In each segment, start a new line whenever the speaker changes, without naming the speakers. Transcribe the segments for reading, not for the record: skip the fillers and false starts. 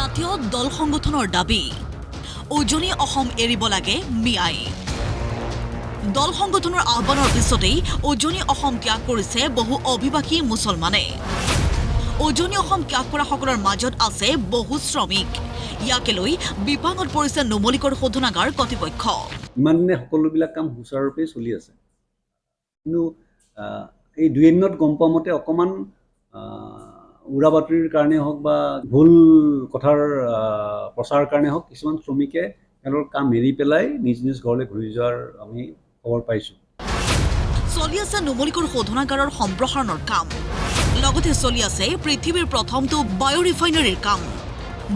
জাতীয় দল সংগঠনৰ দাবী উজনি অসম এৰিব লাগে মিয়াই দল সংগঠনৰ আহ্বানৰ পিছতেই উজনি অসম ত্যাগ কৰিছে বহু অভিবাসী মুছলমানে উজনি অসম ত্যাগ কৰা সকলৰ মাজত আছে বহু শ্ৰমিক ইয়াকে লৈ বিপাঙত পৰিছে নুমলীকৰ শোধনাগাৰ কৰ্তৃপক্ষ
ইমানে সকলোবিলাক কাম সুচাৰুৰূপে চলি আছে কিন্তু এই দুই এদিনত গম পোৱা মতে অকণমান উৰা বাতৰিৰ কাৰণে হওক বা ভুল কথাৰ প্ৰচাৰৰ কাৰণে হওক কিছুমান শ্ৰমিকে তেওঁলোকৰ কাম এৰি পেলাই নিজ নিজ ঘৰলৈ ঘূৰি যোৱাৰ আমি খবৰ পাইছোঁ
চলি আছে নুমলীকৰ শোধনাগাৰৰ সম্প্ৰসাৰণৰ কাম লগতে চলি আছে পৃথিৱীৰ প্ৰথমটো বায়ো ৰিফাইনাৰীৰ কাম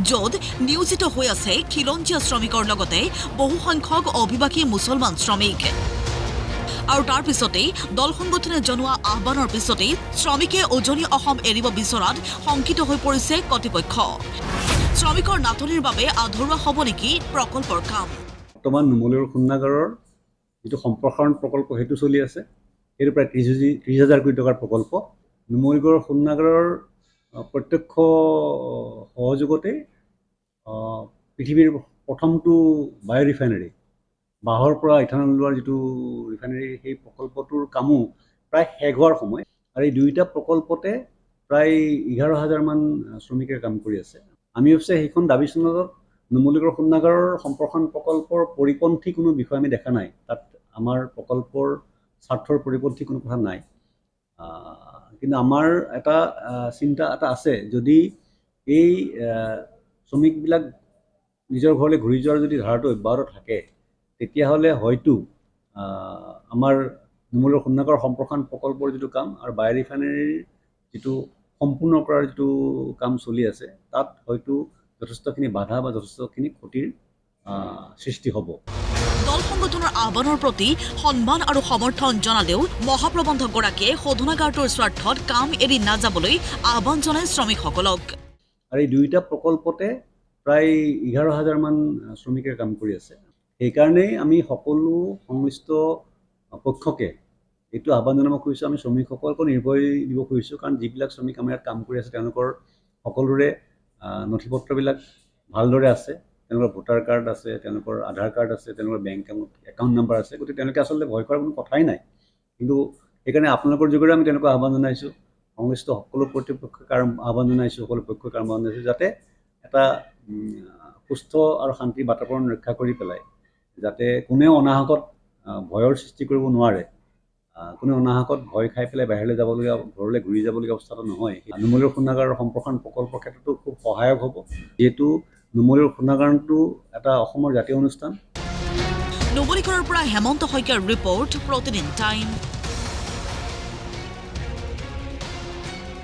য'ত নিয়োজিত হৈ আছে খিলঞ্জীয়া শ্ৰমিকৰ লগতে বহু সংখ্যক অভিবাসী মুছলমান শ্ৰমিক আৰু তাৰ পিছতেই দল সংগঠনে জনোৱা আহ্বানৰ পিছতেই শ্ৰমিকে উজনি অসম এৰিব বিচৰাত শংকিত হৈ পৰিছে কৰ্তৃপক্ষ শ্ৰমিকৰ নাটনিৰ বাবে আধৰুৱা হ'ব নেকি প্ৰকল্পৰ কাম
বৰ্তমান নুমলীৰ শোধনাগাৰৰ যিটো সম্প্ৰসাৰণ প্ৰকল্প সেইটো চলি আছে সেইটো প্ৰায় 30,000 কোটি টকাৰ প্ৰকল্প নুমলীগড় শোধনাগাৰৰ প্ৰত্যক্ষ সহযোগতে পৃথিৱীৰ প্ৰথমটো বায়ো ৰিফাইনাৰী বাঁহৰ পৰা ইথানল ওলোৱাৰ যিটো ৰিফাইনাৰী সেই প্ৰকল্পটোৰ কামো প্ৰায় শেষ হোৱাৰ সময় আৰু এই দুয়োটা প্ৰকল্পতে প্ৰায় 11,000 মান শ্ৰমিকে কাম কৰি আছে আমি অৱশ্যে সেইখন দাবী চনদত নুমলীগড় শোধনাগাৰৰ সম্প্ৰসাৰণ প্ৰকল্পৰ পৰিপন্থী কোনো বিষয় আমি দেখা নাই তাত আমাৰ প্ৰকল্পৰ স্বাৰ্থৰ পৰিপন্থী কোনো কথা নাই কিন্তু আমাৰ এটা চিন্তা এটা আছে যদি এই শ্ৰমিকবিলাক নিজৰ ঘৰলৈ ঘূৰি যোৱাৰ যদি ধাৰাটো অব্যাহত থাকে তেতিয়াহ'লে হয়তো আমাৰ নুমলীগড় শোধনাগাৰৰ সম্প্ৰসাৰণ প্ৰকল্পৰ যিটো কাম আৰু বায়ো ৰিফাইনাৰীৰ যিটো সম্পূৰ্ণ কৰাৰ যিটো কাম চলি আছে তাত হয়তো যথেষ্টখিনি বাধা বা যথেষ্টখিনি ক্ষতিৰ সৃষ্টি হ'ব
দল সংগঠনৰ আহ্বানৰ প্ৰতি সন্মান আৰু সমৰ্থন জনালেও মহাপ্ৰবন্ধকগৰাকীয়ে শোধনাগাৰটোৰ স্বাৰ্থত কাম এৰি নাযাবলৈ আহ্বান জনায় শ্ৰমিকসকলক
আৰু এই দুয়োটা প্ৰকল্পতে প্ৰায় 11,000 মান শ্ৰমিকে কাম কৰি আছে সেইকাৰণেই আমি সকলো সংশ্লিষ্ট পক্ষকে এইটো আহ্বান জনাব খুজিছোঁ আমি শ্ৰমিকসকলকো নিৰ্ভয় দিব খুজিছোঁ কাৰণ যিবিলাক শ্ৰমিক আমাৰ ইয়াত কাম কৰি আছে তেওঁলোকৰ সকলোৰে নথিপত্ৰবিলাক ভালদৰে আছে তেওঁলোকৰ ভোটাৰ কাৰ্ড আছে তেওঁলোকৰ আধাৰ কাৰ্ড আছে তেওঁলোকৰ বেংক একাউণ্ট নাম্বাৰ আছে গতিকে তেওঁলোকে আচলতে ভয় কৰাৰ কোনো কথাই নাই কিন্তু সেইকাৰণে আপোনালোকৰ যোগেৰে আমি তেওঁলোকক আহ্বান জনাইছোঁ সংশ্লিষ্ট সকলো কৰ্তৃপক্ষক আহ্বান জনাইছোঁ সকলো পক্ষক আহ্বান জনাইছোঁ যাতে এটা সুস্থ আৰু শান্তিৰ বাতাবৰণ ৰক্ষা কৰি পেলাই যাতে কোনেও অনাহকত ভয়ৰ সৃষ্টি কৰিব নোৱাৰে কোনো অনাহকত ভয় খাই পেলাই বাহিৰলৈ যাবলগীয়া ঘৰলৈ ঘূৰি যাবলগীয়া অৱস্থাটো নহয় নুমলীগড় শোধনাগাৰৰ সম্প্ৰসাৰণ প্ৰকল্পৰ ক্ষেত্ৰতো খুব সহায়ক হ'ব যিহেতু নুমলীগড় শোধনাগাৰটো এটা অসমৰ জাতীয় অনুষ্ঠান
নুমলীগড়ৰ পৰা হেমন্ত শইকীয়াৰ ৰিপৰ্ট প্ৰতিদিন টাইম